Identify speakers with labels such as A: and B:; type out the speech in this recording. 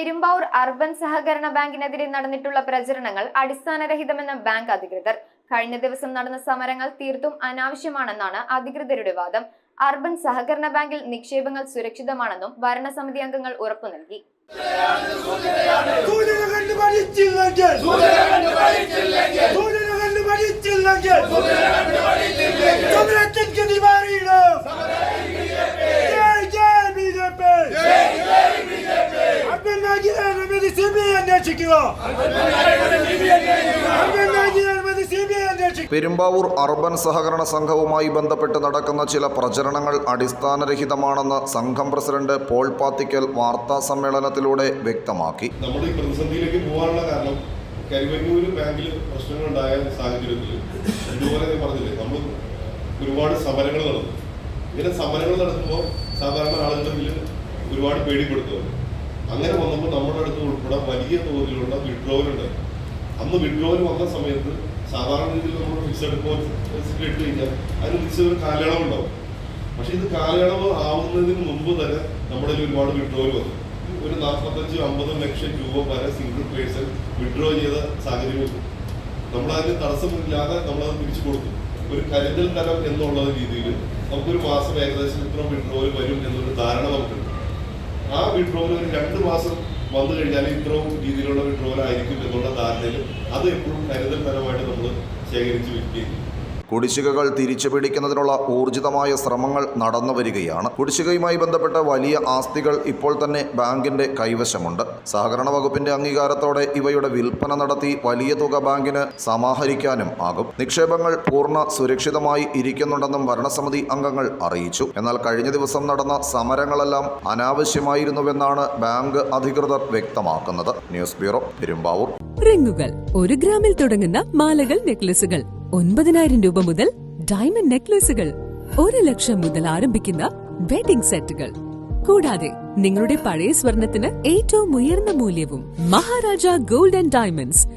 A: Perumbavoor urban സഹകരണ ബാങ്കിനെതിരെ നടന്നിട്ടുള്ള പ്രചരണങ്ങൾ അടിസ്ഥാനരഹിതമെന്ന് ബാങ്ക് അധികൃതർ. കഴിഞ്ഞ ദിവസം നടന്ന സമരങ്ങൾ തീർത്തും അനാവശ്യമാണെന്നാണ് അധികൃതരുടെ വാദം. അർബൻ സഹകരണ ബാങ്കിൽ നിക്ഷേപങ്ങൾ സുരക്ഷിതമാണെന്നും ഭരണസമിതി അംഗങ്ങൾ ഉറപ്പു നൽകി.
B: പെരുമ്പാവൂർ അർബൻ സഹകരണ സംഘവുമായി ബന്ധപ്പെട്ട് നടക്കുന്ന ചില പ്രചരണങ്ങൾ അടിസ്ഥാനരഹിതമാണെന്ന് സംഘം പ്രസിഡന്റ് പോൾ പാത്തിക്കൽ വാർത്താ സമ്മേളനത്തിലൂടെ വ്യക്തമാക്കി.
C: നമ്മൾ ഈ പ്രതിസന്ധിയിലേക്ക് പോകാനുള്ള കാരണം കരുവന്നൂർ ബാങ്കിൽ പ്രശ്നങ്ങളുണ്ടായ സാഹചര്യത്തിൽ ഇതുപോലെ പറഞ്ഞില്ലേ, നമ്മൾ ഒരുപാട് സമരങ്ങൾ നടന്നു. ഇങ്ങനെ സമരങ്ങൾ നടത്തുമ്പോൾ സാധാരണ ആളുകളിൽ ഒരുപാട് പേടിപ്പെടുത്തുന്നു. അങ്ങനെ വന്നപ്പോൾ നമ്മുടെ അടുത്ത് ഉൾപ്പെടെ വലിയ തോതിലുള്ള വിഡ്രോവൽ ഉണ്ട്. അന്ന് വിഡ്രോവൽ വന്ന സമയത്ത് സാധാരണ രീതിയിൽ നമ്മൾ ഫിക്സഡ് ഡെപ്പോസിറ്റ് ഇട്ട് കഴിഞ്ഞാൽ അതിന് നിശ്ചിത കാലയളവ് ഉണ്ടാവും. പക്ഷെ ഇത് കാലയളവ് ആവുന്നതിന് മുമ്പ് തന്നെ നമ്മുടെ ഒരുപാട് വിഡ്രോവൽ വന്നു. ഒരു 45-50 ലക്ഷം രൂപ വരെ സിംഗിൾ പേഴ്സൺ വിഡ്രോ ചെയ്ത സാഹചര്യം നമ്മളതിന് തടസ്സമില്ലാതെ നമ്മളത് തിരിച്ചു കൊടുത്തു. ഒരു കരുതൽ തരം എന്നുള്ള രീതിയിൽ നമുക്കൊരു മാസം ഏകദേശം ഇത്ര വിഡ്രോവൽ വരും എന്നൊരു ധാരണ നമുക്കുണ്ട്. ആ വിഡ്രോവൽ ഒരു 2 മാസം വന്നു കഴിഞ്ഞാൽ ഇത്രയും രീതിയിലുള്ള വിഡ്രോവൽ ആയിരിക്കും എന്നുള്ള ധാരണയിൽ അത് എപ്പോഴും കരുതൽ തരമായിട്ട് നമ്മൾ ശേഖരിച്ച് വെക്കുകയും
B: കുടിശ്ശികകൾ തിരിച്ചു പിടിക്കുന്നതിനുള്ള ഊർജിതമായ ശ്രമങ്ങൾ നടന്നു വരികയാണ്. കുടിശ്ശികയുമായി ബന്ധപ്പെട്ട വലിയ ആസ്തികൾ ഇപ്പോൾ തന്നെ ബാങ്കിന്റെ കൈവശമുണ്ട്. സഹകരണ വകുപ്പിന്റെ അംഗീകാരത്തോടെ ഇവയുടെ വിൽപ്പന നടത്തി വലിയ തുക ബാങ്കിന് സമാഹരിക്കാനും ആകും. നിക്ഷേപങ്ങൾ പൂർണ്ണ സുരക്ഷിതമായി ഇരിക്കുന്നുണ്ടെന്നും ഭരണസമിതി അംഗങ്ങൾ അറിയിച്ചു. എന്നാൽ കഴിഞ്ഞ ദിവസം നടന്ന സമരങ്ങളെല്ലാം അനാവശ്യമായിരുന്നുവെന്നാണ് ബാങ്ക് അധികൃതർ വ്യക്തമാക്കുന്നത്. News bureau, Perumbavoor.
D: റിങ്ങുകൾ 1 ഗ്രാമിൽ തുടങ്ങുന്ന മാലകൾ, നെക്ലസുകൾ 9,000 രൂപ മുതൽ ഡയമണ്ട് നെക്ലസുകൾ 1 ലക്ഷം മുതൽ ആരംഭിക്കുന്ന വെഡിംഗ് സെറ്റുകൾ. കൂടാതെ നിങ്ങളുടെ പഴയ സ്വർണത്തിന് ഏറ്റവും ഉയർന്ന മൂല്യവും. Maharaja gold and diamonds,